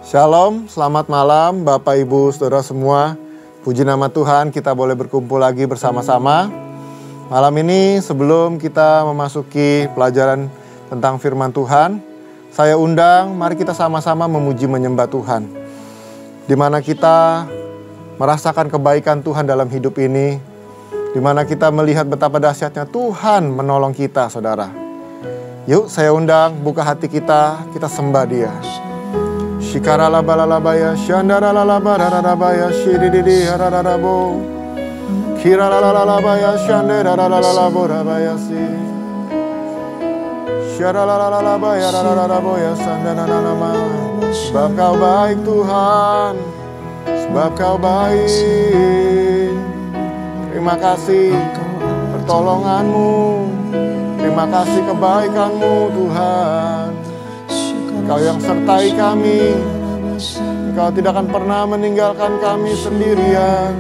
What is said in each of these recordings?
Shalom, selamat malam Bapak Ibu Saudara semua. Puji nama Tuhan, kita boleh berkumpul lagi bersama-sama. Malam ini sebelum kita memasuki pelajaran tentang firman Tuhan, saya undang mari kita sama-sama memuji menyembah Tuhan. Di mana kita merasakan kebaikan Tuhan dalam hidup ini, di mana kita melihat betapa dahsyatnya Tuhan menolong kita, saudara. Yuk saya undang, buka hati kita sembah Dia. Shikara labalalabaya, shandara lalabararabaya, shidididi hararabo. Kira lalalabaya, shandara lalalaborabaya si. Shara lalalabaya, rararaboya, sandana nama. Sebab Kau baik Tuhan, sebab Kau baik. Terima kasih pertolongan-Mu, terima kasih kebaikan-Mu Tuhan. Engkau yang sertai kami, Engkau tidak akan pernah meninggalkan kami sendirian.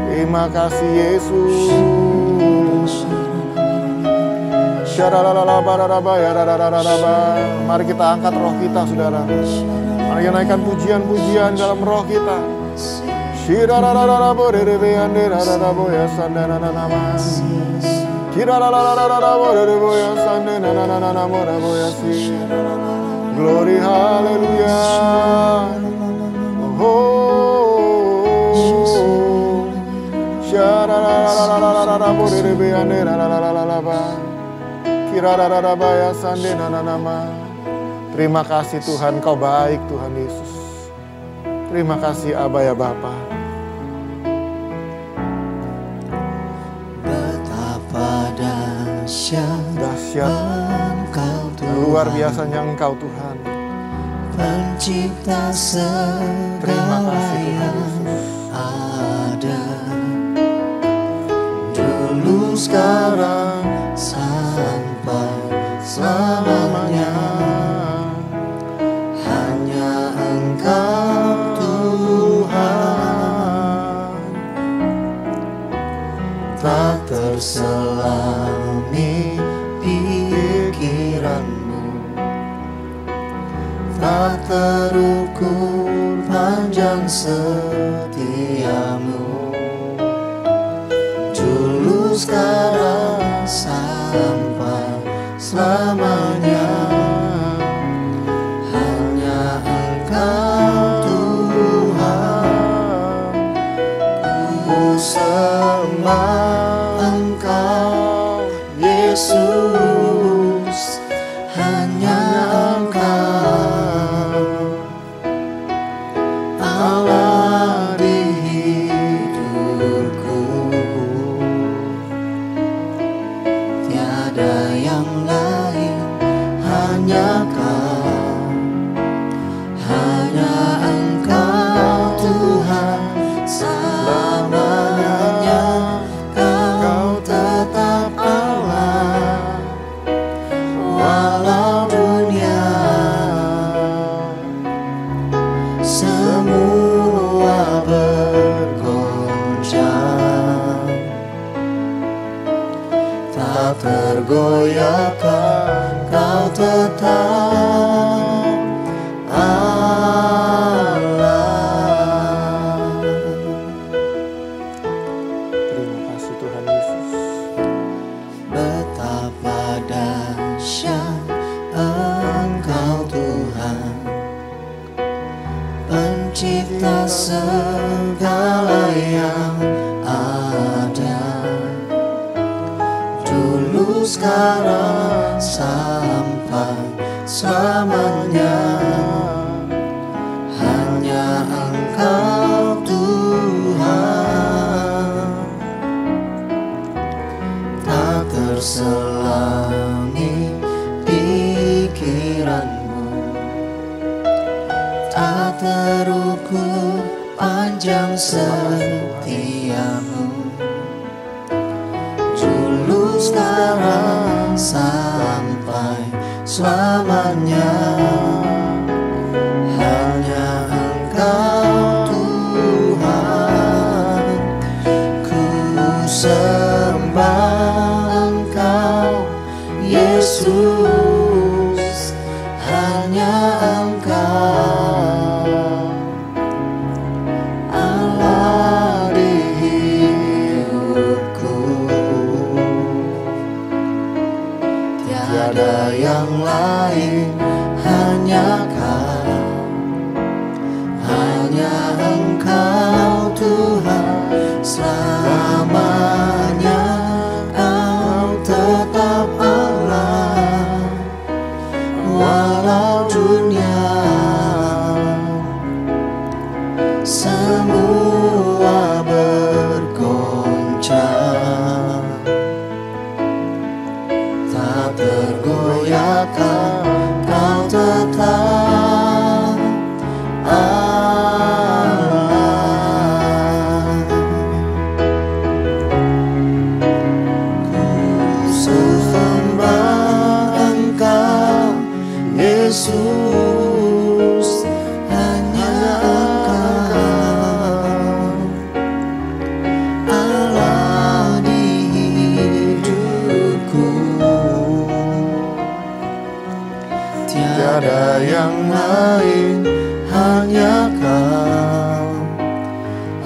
Terima kasih Yesus. Mari kita angkat roh kita, saudara. Mari kita naikkan pujian-pujian dalam roh kita. Glory, hallelujah. Terima kasih Tuhan, Kau baik Tuhan Yesus. Terima kasih Aba ya Bapa. Dahsyat Engkau Tuhan, luar biasanya Engkau Tuhan, Pencipta segala yang ada, dulu sekarang sampai selamanya. Hanya Engkau Tuhan, tak terselami pikiran-Mu, tak terukur panjang setia-Mu. Dulu sekarang sampai selamanya. Hanya Engkau Tuhan, ku sembah Engkau Yesus. Hanya Engkau Allah di hidupku, tiada yang lain, hanya Kau, hanya Engkau Tuhan selamanya. Kau tetap Allah, walau dunia semua bergoncang, tak tergoyahkan. Kau tetap Allah. Terima kasih Tuhan Yesus. Betapa dahsyat Engkau Tuhan, Pencipta segala yang ada, dulu sekarang sampai selamanya. Hanya Engkau Tuhan, tak terselami pikiran-Mu, tak terukur panjang setia-Mu. Dulu sekarang sampai selamanya. Hanya Engkau Tuhan, ku sembah Engkau Yesus. Hanya Engkau lain, hanya Kau, hanya Engkau Tuhan selamanya. Kau tetap Allah, walau dunia semua bergoncang, tak tergoyahkan. Kau tetap Allah. Ku sembah Engkau Yesus, hanya Engkau Allah di hidupku. Tiada yang lain, hanya Kau,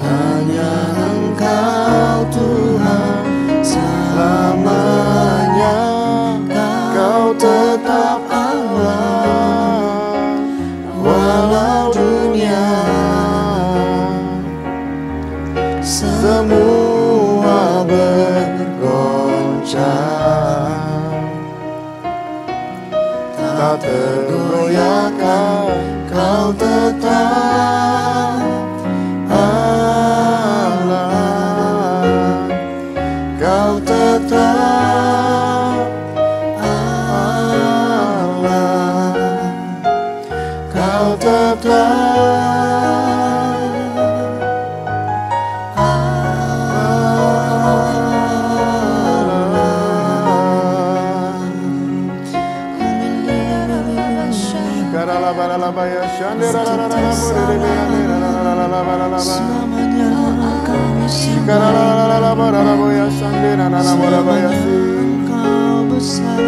hanya Engkau Tuhan selamanya. Kau tetap Allah, walau dunia semua bergoncang, tak tergoyahkan. Kau tetap Allah, Kau tetap Allah, Kau tetap selamanya. Engkau besar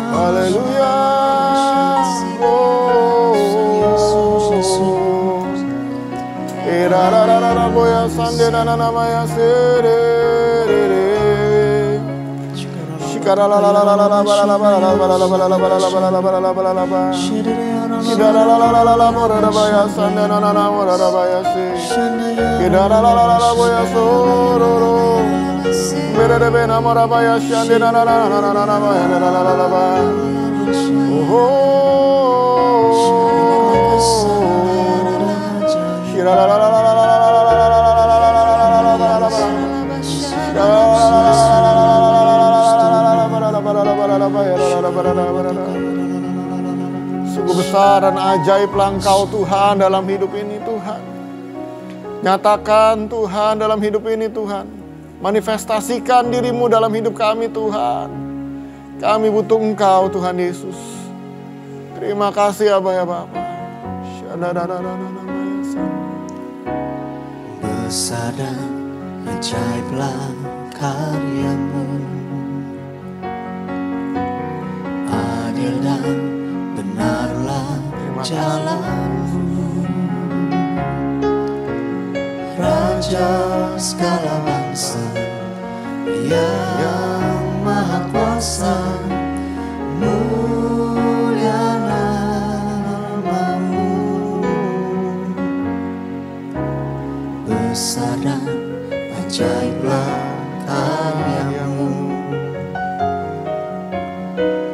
Haleluya. Sungguh besar dan ajaiblah Engkau Tuhan dalam hidup ini Tuhan. Nyatakan Tuhan dalam hidup ini Tuhan. Manifestasikan dirimu dalam hidup kami Tuhan. Kami butuh Engkau Tuhan Yesus. Terima kasih Abah ya Bapa. Besar dan ajaiblah karyamu, adil dan benarlah jalanmu. Raja segala bangsa yang maha kuasa, mulia namamu. Besar dan ajaiblah karyamu,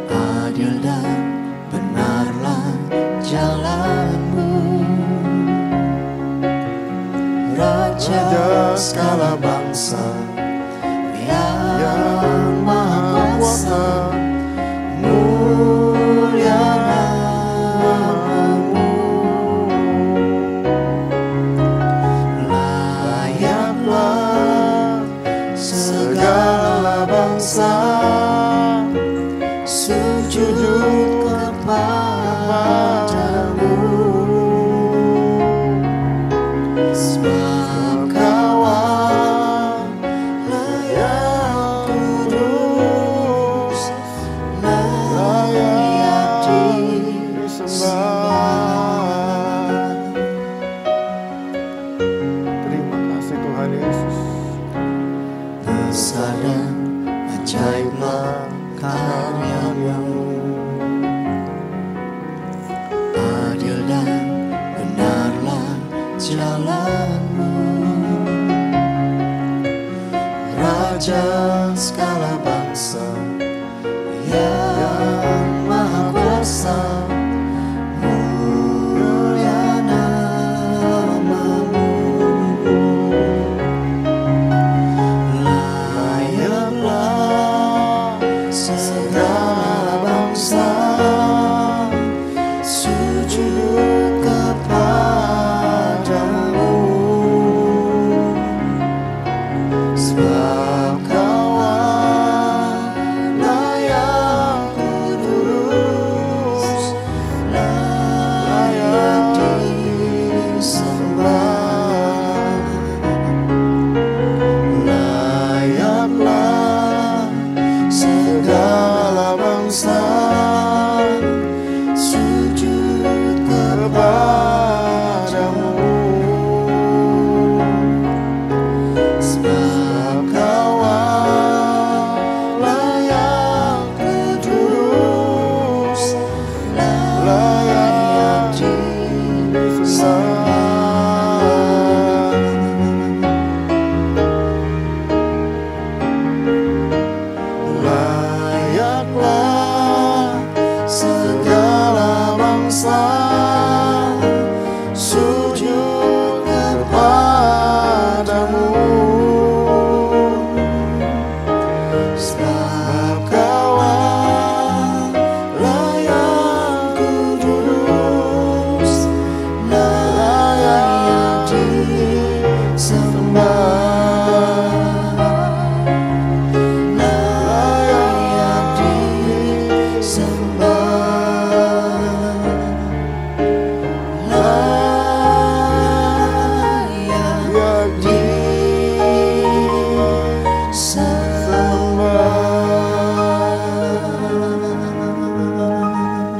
adil dan benarlah jalanmu. Raja segala bangsa yang maha kuasa, mulia namamu. Layaklah segala bangsa sujud kepadamu. jalanmu. Raja segala bangsa yang maha kuasa, mulia namamu. Layaklah segala bangsa sujud kepadamu, sebab Kau-lah yang kudus, layak disembah. Layaklah segala bangsa sujud kepadamu, sebab Kau-lah yang kudus, layak disembah. Layaklah segala bangsa sujud kepadamu, sebab Kau-lah yang kudus, layak disembah. Layak disembah. Layak disembah.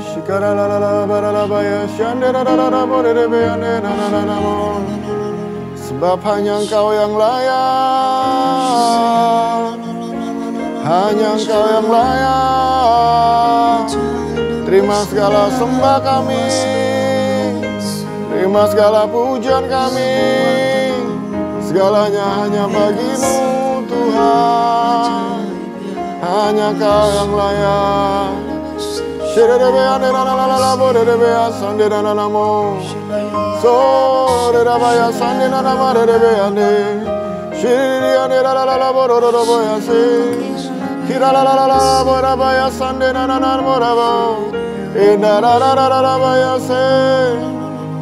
Shikaralalalabaralabaya, shanderararaborerebeyanenananamo. Sebab hanya Engkau yang layak, hanya Engkau yang layak. Terima segala sembah kami, terima segala pujian kami. Segalanya hanya bagi-Mu Tuhan, hanya Kau yang layak. Shirerebe-ane-na-na-na-na-bo-rerebe-ya, sande-na-na-na-mo. So-re-ra-ba-ya, sande-na-na-ma-re-rebe-ane. Shiriri-ane-ra-ra-ra-ra-bo-ro-ro-ro-bo-ya-se. Kira-la-la-la-la-bo-ra-ba-ya, sande-na-na-na-mo-ra-bo. Ina-ra-ra-ra-ra-ra-ba-ya-se.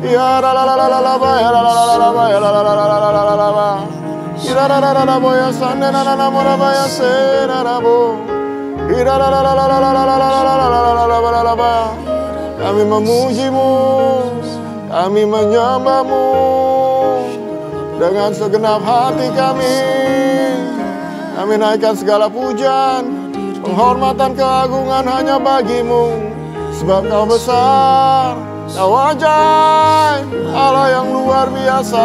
Ya-ra-la-la-la-la-la-ba-ya, ra-la-la-la-la-ba-ya, ra-la-la-la-la-la-la-ba. Ira-ra-ra-ra-ra-bo-ya, sande-na-na-na-mo-ra-ba-ya-se, ra-ra-bo. Kami memuji-Mu, kami menyembah-Mu dengan segenap hati kami. Kami naikkan segala pujian, penghormatan, keagungan hanya bagi-Mu. Sebab Kau besar, Kau ajaib, Allah yang luar biasa.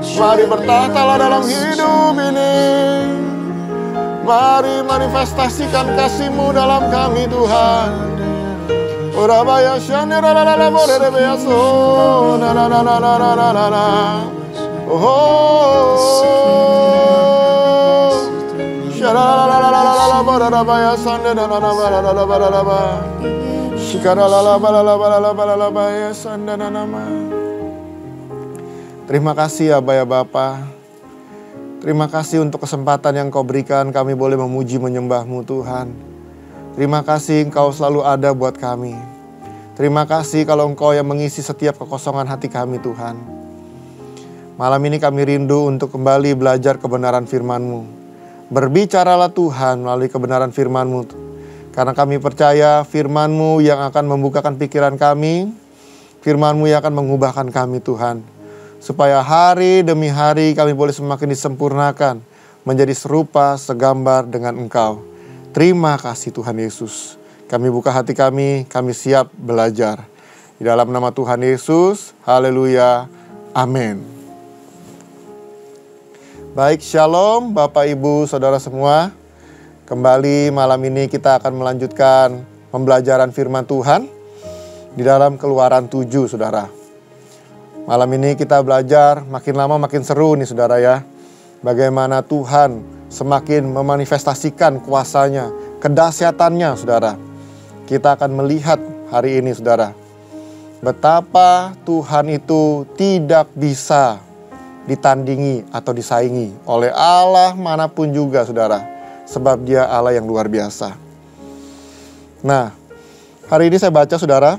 Mari bertahtalah dalam hidup ini. Mari manifestasikan kasih-Mu dalam kami Tuhan. Orabaya shanderalala borerebeya so na na na na na na na na na. Oh, sharalalalala borabaya shanderalala. Shikaralalalala sandananama. Terima kasih ya Bapa ya Bapa. Terima kasih untuk kesempatan yang Kau berikan kami boleh memuji menyembah-Mu Tuhan. Terima kasih Engkau selalu ada buat kami. Terima kasih kalau Engkau yang mengisi setiap kekosongan hati kami Tuhan. Malam ini kami rindu untuk kembali belajar kebenaran firman-Mu. Berbicaralah Tuhan melalui kebenaran firman-Mu. Karena kami percaya firman-Mu yang akan membukakan pikiran kami. Firman-Mu yang akan mengubahkan kami Tuhan. Supaya hari demi hari kami boleh semakin disempurnakan, menjadi serupa segambar dengan Engkau. Terima kasih Tuhan Yesus. Kami buka hati kami siap belajar. Di dalam nama Tuhan Yesus, haleluya, amin. Baik, shalom Bapak Ibu Saudara semua. Kembali malam ini kita akan melanjutkan pembelajaran firman Tuhan di dalam Keluaran 7, Saudara. Malam ini kita belajar makin lama makin seru nih saudara ya. Bagaimana Tuhan semakin memanifestasikan kuasanya, kedahsyatannya saudara. Kita akan melihat hari ini saudara, betapa Tuhan itu tidak bisa ditandingi atau disaingi oleh Allah manapun juga saudara. Sebab dia Allah yang luar biasa. Nah, hari ini saya baca saudara,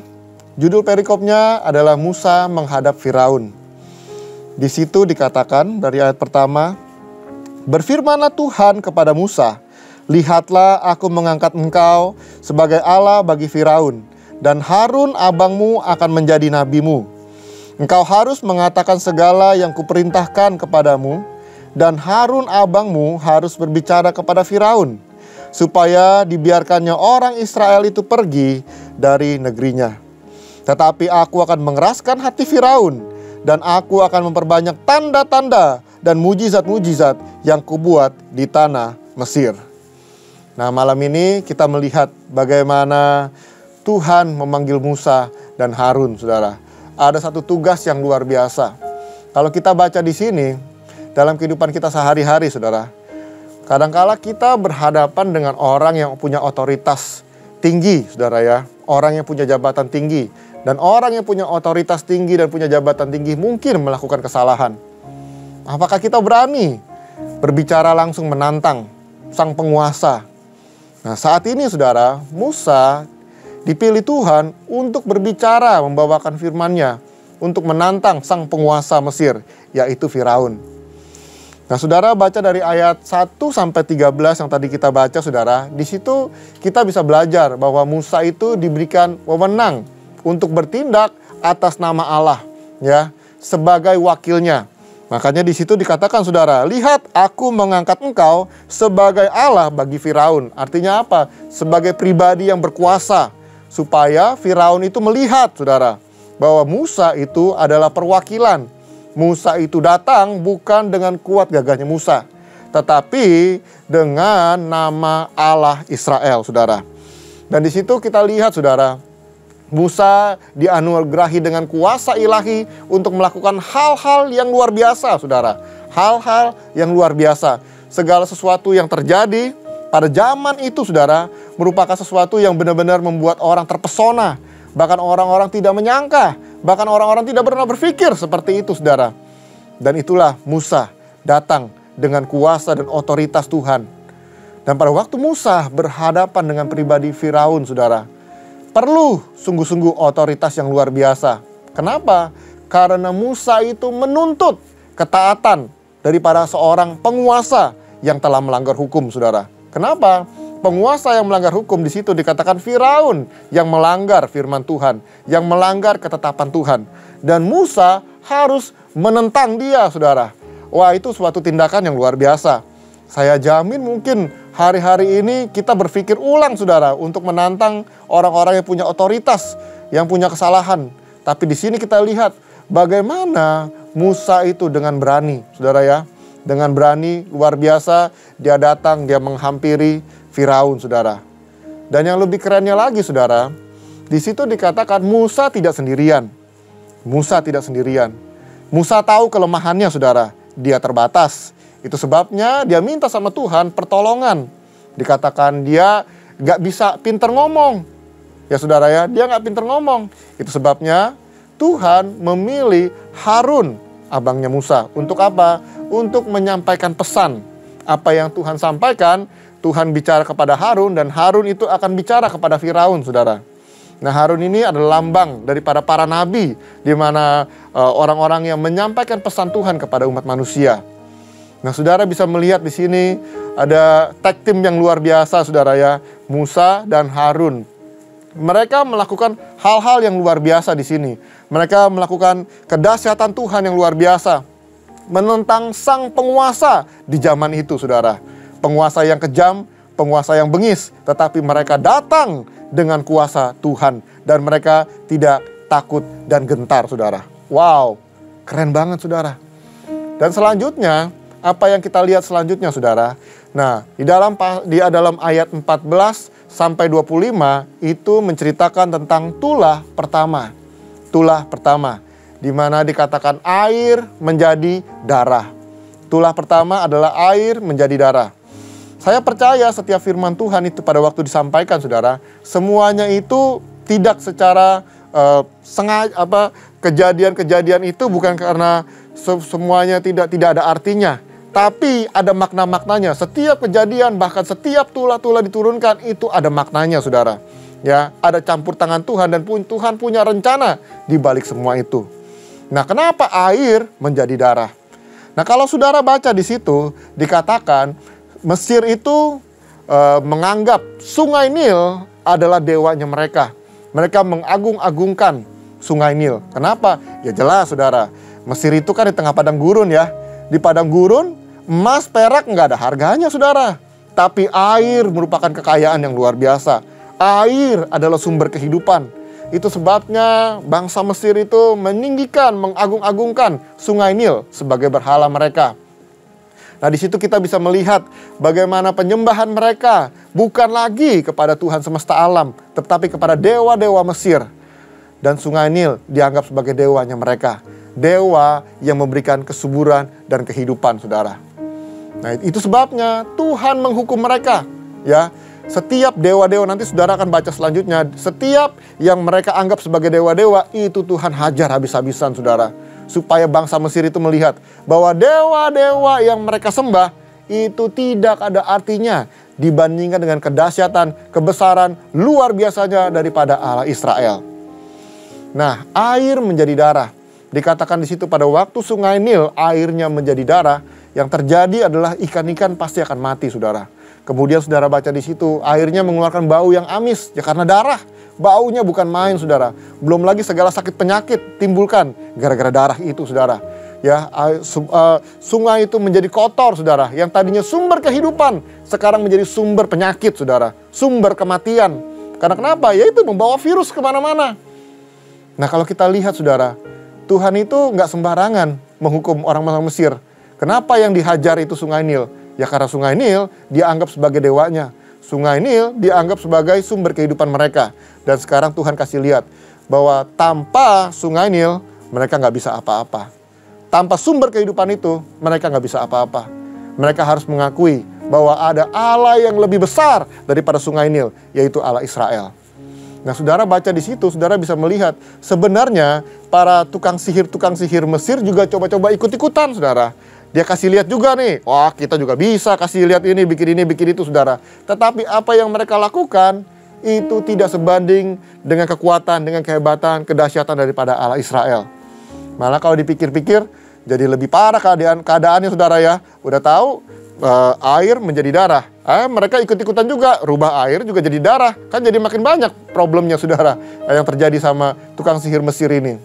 judul perikopnya adalah Musa menghadap Firaun. Di situ dikatakan dari ayat pertama, berfirmanlah Tuhan kepada Musa, lihatlah aku mengangkat engkau sebagai Allah bagi Firaun, dan Harun abangmu akan menjadi nabimu. Engkau harus mengatakan segala yang kuperintahkan kepadamu, dan Harun abangmu harus berbicara kepada Firaun, supaya dibiarkannya orang Israel itu pergi dari negerinya. Tetapi aku akan mengeraskan hati Firaun, dan aku akan memperbanyak tanda-tanda dan mujizat-mujizat yang kubuat di tanah Mesir. Nah, malam ini kita melihat bagaimana Tuhan memanggil Musa dan Harun, saudara. Ada satu tugas yang luar biasa. Kalau kita baca di sini, dalam kehidupan kita sehari-hari, saudara, kadangkala kita berhadapan dengan orang yang punya otoritas tinggi, saudara ya. Orang yang punya jabatan tinggi. Dan orang yang punya otoritas tinggi dan punya jabatan tinggi mungkin melakukan kesalahan. Apakah kita berani berbicara langsung menantang sang penguasa? Nah, saat ini saudara, Musa dipilih Tuhan untuk berbicara, membawakan firman-Nya untuk menantang sang penguasa Mesir, yaitu Firaun. Nah, saudara baca dari ayat 1 sampai 13 yang tadi kita baca, saudara. Di situ kita bisa belajar bahwa Musa itu diberikan wewenang untuk bertindak atas nama Allah, ya, sebagai wakilnya. Makanya di situ dikatakan, saudara, lihat aku mengangkat engkau sebagai Allah bagi Firaun. Artinya apa? Sebagai pribadi yang berkuasa, supaya Firaun itu melihat, saudara, bahwa Musa itu adalah perwakilan. Musa itu datang bukan dengan kuat gagahnya Musa, tetapi dengan nama Allah Israel, saudara. Dan di situ kita lihat, saudara, Musa dianugerahi dengan kuasa ilahi untuk melakukan hal-hal yang luar biasa, saudara. Hal-hal yang luar biasa. Segala sesuatu yang terjadi pada zaman itu, saudara, merupakan sesuatu yang benar-benar membuat orang terpesona. Bahkan orang-orang tidak menyangka, bahkan orang-orang tidak pernah berpikir seperti itu, saudara. Dan itulah Musa datang dengan kuasa dan otoritas Tuhan. Dan pada waktu Musa berhadapan dengan pribadi Firaun, saudara, perlu sungguh-sungguh otoritas yang luar biasa. Kenapa? Karena Musa itu menuntut ketaatan daripada seorang penguasa yang telah melanggar hukum, saudara. Kenapa? Penguasa yang melanggar hukum di situ dikatakan Firaun yang melanggar firman Tuhan, yang melanggar ketetapan Tuhan. Dan Musa harus menentang dia, saudara. Wah, itu suatu tindakan yang luar biasa. Saya jamin mungkin hari-hari ini kita berpikir ulang, saudara, untuk menantang orang-orang yang punya otoritas, yang punya kesalahan. Tapi di sini kita lihat bagaimana Musa itu dengan berani, saudara ya. Dengan berani luar biasa, dia datang, dia menghampiri Firaun, saudara. Dan yang lebih kerennya lagi, saudara, di situ dikatakan Musa tidak sendirian. Musa tidak sendirian. Musa tahu kelemahannya, saudara. Dia terbatas. Itu sebabnya dia minta sama Tuhan pertolongan. Dikatakan dia gak bisa pinter ngomong. Ya saudara ya, dia gak pinter ngomong. Itu sebabnya Tuhan memilih Harun, abangnya Musa. Untuk apa? Untuk menyampaikan pesan. Apa yang Tuhan sampaikan, Tuhan bicara kepada Harun, dan Harun itu akan bicara kepada Firaun, saudara. Nah, Harun ini adalah lambang daripada para nabi, di mana orang-orang yang menyampaikan pesan Tuhan kepada umat manusia. Nah, saudara bisa melihat di sini ada tag team yang luar biasa, saudara ya, Musa dan Harun. Mereka melakukan hal-hal yang luar biasa di sini. Mereka melakukan kedahsyatan Tuhan yang luar biasa, menentang sang penguasa di zaman itu, saudara. Penguasa yang kejam, penguasa yang bengis, tetapi mereka datang dengan kuasa Tuhan dan mereka tidak takut dan gentar, saudara. Wow, keren banget, saudara. Dan selanjutnya, apa yang kita lihat selanjutnya, saudara? Nah, di dalam ayat 14 sampai 25 itu menceritakan tentang tulah pertama. Tulah pertama. di mana dikatakan air menjadi darah. Tulah pertama adalah air menjadi darah. Saya percaya setiap firman Tuhan itu pada waktu disampaikan, saudara, semuanya itu tidak secara sengaja, kejadian-kejadian itu bukan karena semuanya tidak ada artinya, tapi ada makna-maknanya. Setiap kejadian, bahkan setiap tulah-tulah diturunkan itu ada maknanya, saudara. Ya, ada campur tangan Tuhan dan Tuhan punya rencana di balik semua itu. Nah, kenapa air menjadi darah? Nah, kalau saudara baca di situ dikatakan Mesir itu menganggap Sungai Nil adalah dewanya mereka. Mereka mengagung-agungkan Sungai Nil. Kenapa? Ya jelas, saudara. Mesir itu kan di tengah padang gurun ya. Di padang gurun, emas, perak nggak ada harganya, saudara. Tapi air merupakan kekayaan yang luar biasa. Air adalah sumber kehidupan. Itu sebabnya bangsa Mesir itu meninggikan, mengagung-agungkan Sungai Nil sebagai berhala mereka. Nah, di situ kita bisa melihat bagaimana penyembahan mereka bukan lagi kepada Tuhan semesta alam, tetapi kepada dewa-dewa Mesir. Dan Sungai Nil dianggap sebagai dewanya mereka. Dewa yang memberikan kesuburan dan kehidupan, saudara. Nah, itu sebabnya Tuhan menghukum mereka. Ya, setiap dewa-dewa, nanti saudara akan baca selanjutnya, setiap yang mereka anggap sebagai dewa-dewa, itu Tuhan hajar habis-habisan, saudara. Supaya bangsa Mesir itu melihat bahwa dewa-dewa yang mereka sembah itu tidak ada artinya dibandingkan dengan kedahsyatan, kebesaran, luar biasanya daripada Allah Israel. Nah, air menjadi darah. Dikatakan di situ pada waktu Sungai Nil airnya menjadi darah, yang terjadi adalah ikan-ikan pasti akan mati, saudara. Kemudian saudara baca di situ airnya mengeluarkan bau yang amis, ya karena darah. Baunya bukan main, saudara. Belum lagi segala sakit penyakit timbulkan gara-gara darah itu, saudara. Ya, sungai itu menjadi kotor, saudara. Yang tadinya sumber kehidupan sekarang menjadi sumber penyakit, saudara. Sumber kematian. Karena kenapa? Ya itu membawa virus kemana-mana. Nah, kalau kita lihat, saudara, Tuhan itu nggak sembarangan menghukum orang-orang Mesir. Kenapa yang dihajar itu Sungai Nil? Ya karena Sungai Nil dianggap sebagai dewanya. Sungai Nil dianggap sebagai sumber kehidupan mereka. Dan sekarang Tuhan kasih lihat bahwa tanpa Sungai Nil mereka nggak bisa apa-apa. Tanpa sumber kehidupan itu mereka nggak bisa apa-apa. Mereka harus mengakui bahwa ada Allah yang lebih besar daripada Sungai Nil, yaitu Allah Israel. Nah, saudara baca di situ, saudara bisa melihat sebenarnya para tukang sihir Mesir juga coba-coba ikut-ikutan, saudara. Dia kasih lihat juga nih, wah kita juga bisa kasih lihat ini, bikin itu, saudara. Tetapi apa yang mereka lakukan itu tidak sebanding dengan kekuatan, dengan kehebatan, kedahsyatan daripada Allah Israel. Malah kalau dipikir-pikir jadi lebih parah keadaannya, saudara ya. Udah tahu air menjadi darah. Mereka ikut-ikutan juga, rubah air juga jadi darah. Kan jadi makin banyak problemnya, saudara, yang terjadi sama tukang sihir Mesir ini.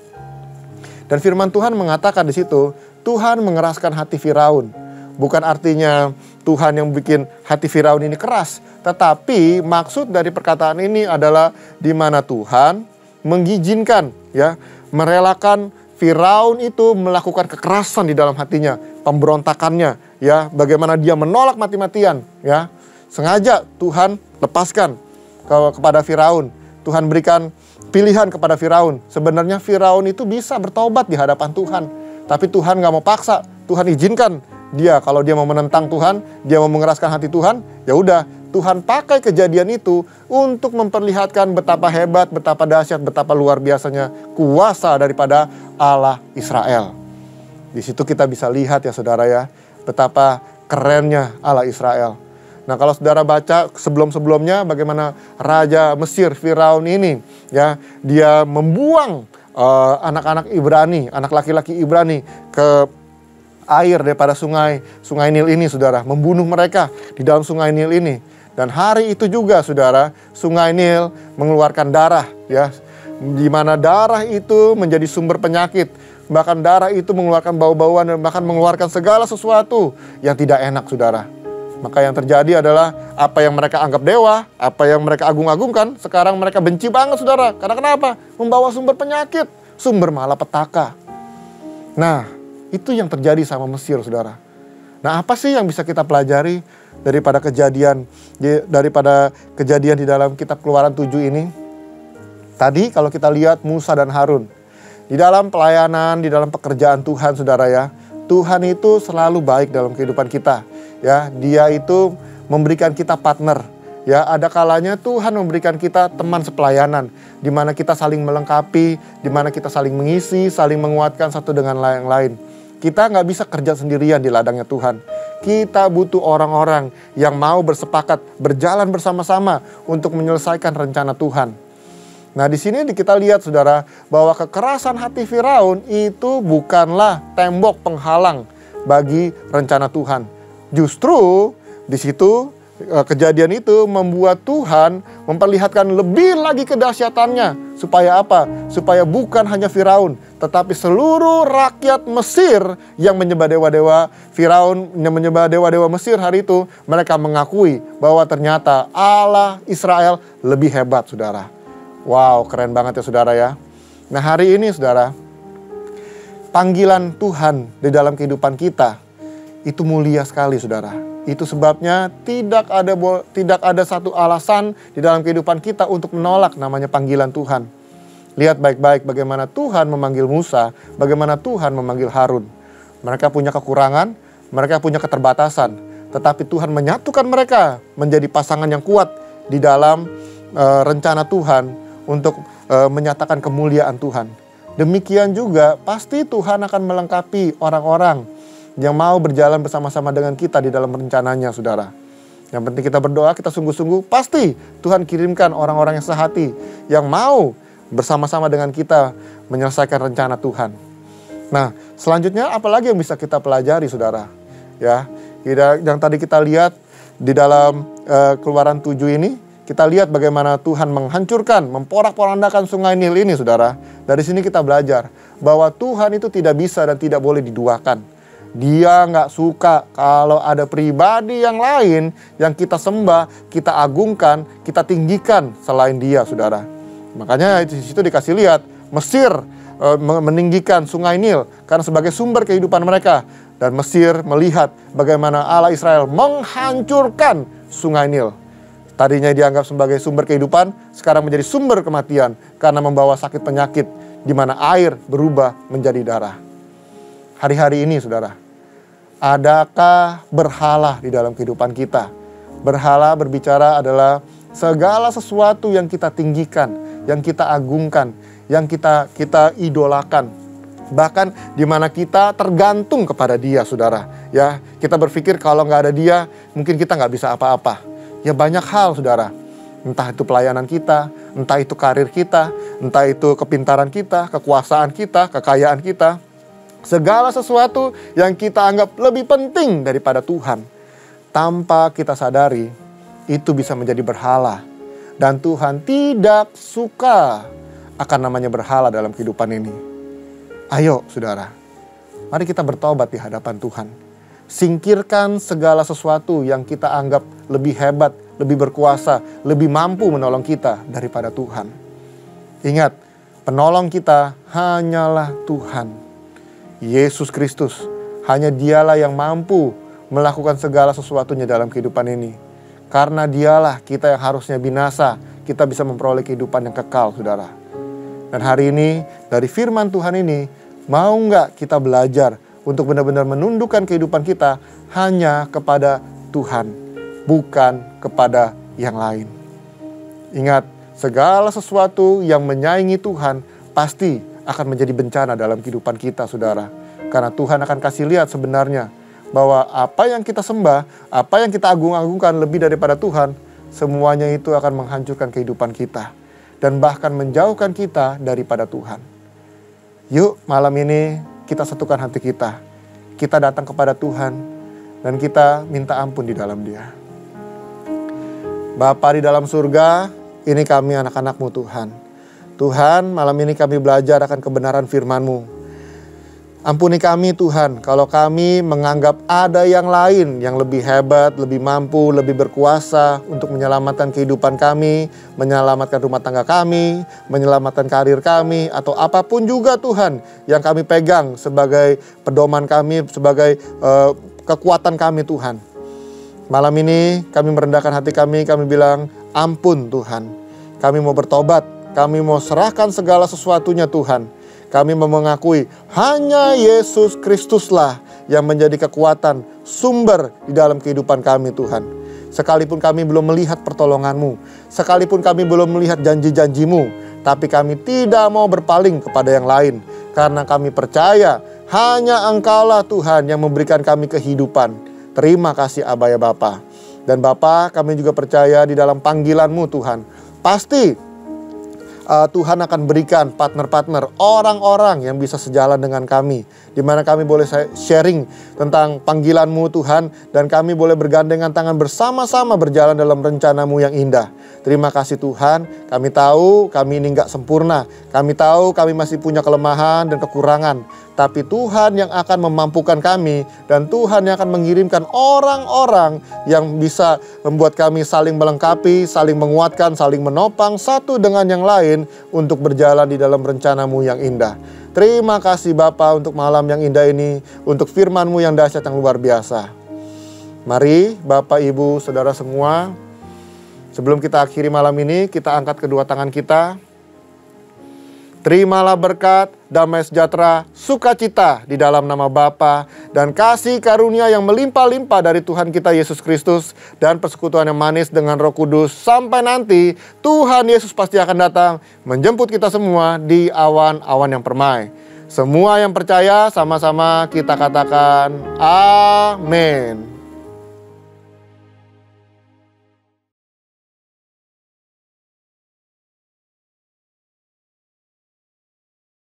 Dan firman Tuhan mengatakan di situ, Tuhan mengeraskan hati Firaun. Bukan artinya Tuhan yang bikin hati Firaun ini keras, tetapi maksud dari perkataan ini adalah di mana Tuhan mengizinkan, ya, merelakan Firaun itu melakukan kekerasan di dalam hatinya, pemberontakannya, ya, bagaimana dia menolak mati-matian, ya. Sengaja Tuhan lepaskan kepada Firaun. Tuhan berikan pilihan kepada Firaun. Sebenarnya Firaun itu bisa bertobat di hadapan Tuhan. Tapi Tuhan gak mau paksa, Tuhan izinkan dia. Kalau dia mau menentang Tuhan, dia mau mengeraskan hati Tuhan, ya udah, Tuhan pakai kejadian itu untuk memperlihatkan betapa hebat, betapa dahsyat, betapa luar biasanya kuasa daripada Allah Israel. Di situ kita bisa lihat ya, saudara ya, betapa kerennya Allah Israel. Nah, kalau saudara baca sebelum-sebelumnya bagaimana Raja Mesir, Firaun ini, ya, dia membuang anak-anak Ibrani, anak laki-laki Ibrani ke air daripada sungai Nil ini, saudara. Membunuh mereka di dalam Sungai Nil ini. Dan hari itu juga, saudara, Sungai Nil mengeluarkan darah, ya, di mana darah itu menjadi sumber penyakit. Bahkan darah itu mengeluarkan bau-bauan dan bahkan mengeluarkan segala sesuatu yang tidak enak, saudara. Maka yang terjadi adalah apa yang mereka anggap dewa, apa yang mereka agung-agungkan, sekarang mereka benci banget, saudara. Karena kenapa? Membawa sumber penyakit, sumber malapetaka. Nah, itu yang terjadi sama Mesir, saudara. Nah, apa sih yang bisa kita pelajari daripada kejadian di dalam kitab Keluaran 7 ini? Tadi kalau kita lihat Musa dan Harun, Di dalam pelayanan, di dalam pekerjaan Tuhan, saudara ya, Tuhan itu selalu baik dalam kehidupan kita. Ya, Dia itu memberikan kita partner. Ya, ada kalanya Tuhan memberikan kita teman sepelayanan, di mana kita saling melengkapi, di mana kita saling mengisi, saling menguatkan satu dengan yang lain. Kita nggak bisa kerja sendirian di ladangnya Tuhan. Kita butuh orang-orang yang mau bersepakat, berjalan bersama-sama untuk menyelesaikan rencana Tuhan. Nah, di sini kita lihat, saudara, bahwa kekerasan hati Firaun itu bukanlah tembok penghalang bagi rencana Tuhan. Justru di situ kejadian itu membuat Tuhan memperlihatkan lebih lagi kedahsyatannya. Supaya apa? Supaya bukan hanya Firaun, tetapi seluruh rakyat Mesir yang menyembah dewa-dewa Firaun, yang menyembah dewa-dewa Mesir hari itu, mereka mengakui bahwa ternyata Allah Israel lebih hebat, saudara. Wow, keren banget ya, saudara ya. Nah, hari ini, saudara, panggilan Tuhan di dalam kehidupan kita itu mulia sekali, saudara. Itu sebabnya tidak ada satu alasan di dalam kehidupan kita untuk menolak namanya panggilan Tuhan. Lihat baik-baik bagaimana Tuhan memanggil Musa, bagaimana Tuhan memanggil Harun. Mereka punya kekurangan, mereka punya keterbatasan, tetapi Tuhan menyatukan mereka menjadi pasangan yang kuat di dalam rencana Tuhan untuk menyatakan kemuliaan Tuhan. Demikian juga pasti Tuhan akan melengkapi orang-orang yang mau berjalan bersama-sama dengan kita di dalam rencananya, saudara. Yang penting kita berdoa, kita sungguh-sungguh, pasti Tuhan kirimkan orang-orang yang sehati, yang mau bersama-sama dengan kita menyelesaikan rencana Tuhan. Nah, selanjutnya apalagi yang bisa kita pelajari, saudara? Ya, yang tadi kita lihat di dalam Keluaran 7 ini, kita lihat bagaimana Tuhan menghancurkan, memporak-porandakan sungai Nil ini, saudara. Dari sini kita belajar bahwa Tuhan itu tidak bisa dan tidak boleh diduakan. Dia nggak suka kalau ada pribadi yang lain yang kita sembah, kita agungkan, kita tinggikan selain Dia, saudara. Makanya di situ dikasih lihat Mesir meninggikan sungai Nil karena sebagai sumber kehidupan mereka, dan Mesir melihat bagaimana Allah Israel menghancurkan sungai Nil. Tadinya dianggap sebagai sumber kehidupan, sekarang menjadi sumber kematian karena membawa sakit penyakit di mana air berubah menjadi darah. Hari-hari ini, saudara, adakah berhala di dalam kehidupan kita? Berhala berbicara adalah segala sesuatu yang kita tinggikan, yang kita agungkan, yang kita idolakan. Bahkan di mana kita tergantung kepada Dia, saudara. Ya, kita berpikir kalau nggak ada Dia, mungkin kita nggak bisa apa-apa. Ya, banyak hal, saudara. Entah itu pelayanan kita, entah itu karir kita, entah itu kepintaran kita, kekuasaan kita, kekayaan kita. Segala sesuatu yang kita anggap lebih penting daripada Tuhan, tanpa kita sadari, itu bisa menjadi berhala. Dan Tuhan tidak suka akan namanya berhala dalam kehidupan ini. Ayo, saudara, mari kita bertobat di hadapan Tuhan. Singkirkan segala sesuatu yang kita anggap lebih hebat, lebih berkuasa, lebih mampu menolong kita daripada Tuhan. Ingat, penolong kita hanyalah Tuhan. Yesus Kristus, hanya Dialah yang mampu melakukan segala sesuatunya dalam kehidupan ini. Karena Dialah kita yang harusnya binasa, kita bisa memperoleh kehidupan yang kekal, saudara. Dan hari ini, dari firman Tuhan ini, mau nggak kita belajar untuk benar-benar menundukkan kehidupan kita hanya kepada Tuhan, bukan kepada yang lain. Ingat, segala sesuatu yang menyaingi Tuhan pasti akan menjadi bencana dalam kehidupan kita, saudara. Karena Tuhan akan kasih lihat sebenarnya bahwa apa yang kita sembah, apa yang kita agung-agungkan lebih daripada Tuhan, semuanya itu akan menghancurkan kehidupan kita dan bahkan menjauhkan kita daripada Tuhan. Yuk, malam ini kita satukan hati kita. Kita datang kepada Tuhan dan kita minta ampun di dalam Dia. Bapa di dalam surga, ini kami anak-anak-Mu, Tuhan. Tuhan, malam ini kami belajar akan kebenaran firman-Mu. Ampuni kami, Tuhan, kalau kami menganggap ada yang lain yang lebih hebat, lebih mampu, lebih berkuasa untuk menyelamatkan kehidupan kami, menyelamatkan rumah tangga kami, menyelamatkan karir kami, atau apapun juga, Tuhan, yang kami pegang sebagai pedoman kami, sebagai kekuatan kami, Tuhan. Malam ini kami merendahkan hati kami bilang, ampun Tuhan. Kami mau bertobat, kami mau serahkan segala sesuatunya, Tuhan. Kami mau mengakui hanya Yesus Kristuslah yang menjadi kekuatan, sumber di dalam kehidupan kami Tuhan. Sekalipun kami belum melihat pertolongan-Mu, sekalipun kami belum melihat janji-janji-Mu, tapi kami tidak mau berpaling kepada yang lain. Karena kami percaya hanya Engkaulah Tuhan yang memberikan kami kehidupan. Terima kasih Aba ya Bapa. Dan Bapa, kami juga percaya di dalam panggilan-Mu Tuhan. Pasti Tuhan akan berikan partner-partner, orang-orang yang bisa sejalan dengan kami, di mana kami boleh sharing tentang panggilan-Mu Tuhan, dan kami boleh bergandengan tangan bersama-sama berjalan dalam rencana-Mu yang indah. Terima kasih Tuhan, kami tahu kami ini nggak sempurna, kami tahu kami masih punya kelemahan dan kekurangan, tapi Tuhan yang akan memampukan kami, dan Tuhan yang akan mengirimkan orang-orang yang bisa membuat kami saling melengkapi, saling menguatkan, saling menopang satu dengan yang lain untuk berjalan di dalam rencana-Mu yang indah. Terima kasih Bapa untuk malam yang indah ini, untuk firman-Mu yang dahsyat yang luar biasa. Mari Bapak, Ibu, Saudara semua, sebelum kita akhiri malam ini, kita angkat kedua tangan kita. Terimalah berkat, damai sejahtera, sukacita di dalam nama Bapa dan kasih karunia yang melimpah-limpah dari Tuhan kita Yesus Kristus dan persekutuan yang manis dengan Roh Kudus. Sampai nanti Tuhan Yesus pasti akan datang menjemput kita semua di awan-awan yang permai. Semua yang percaya sama-sama kita katakan amin.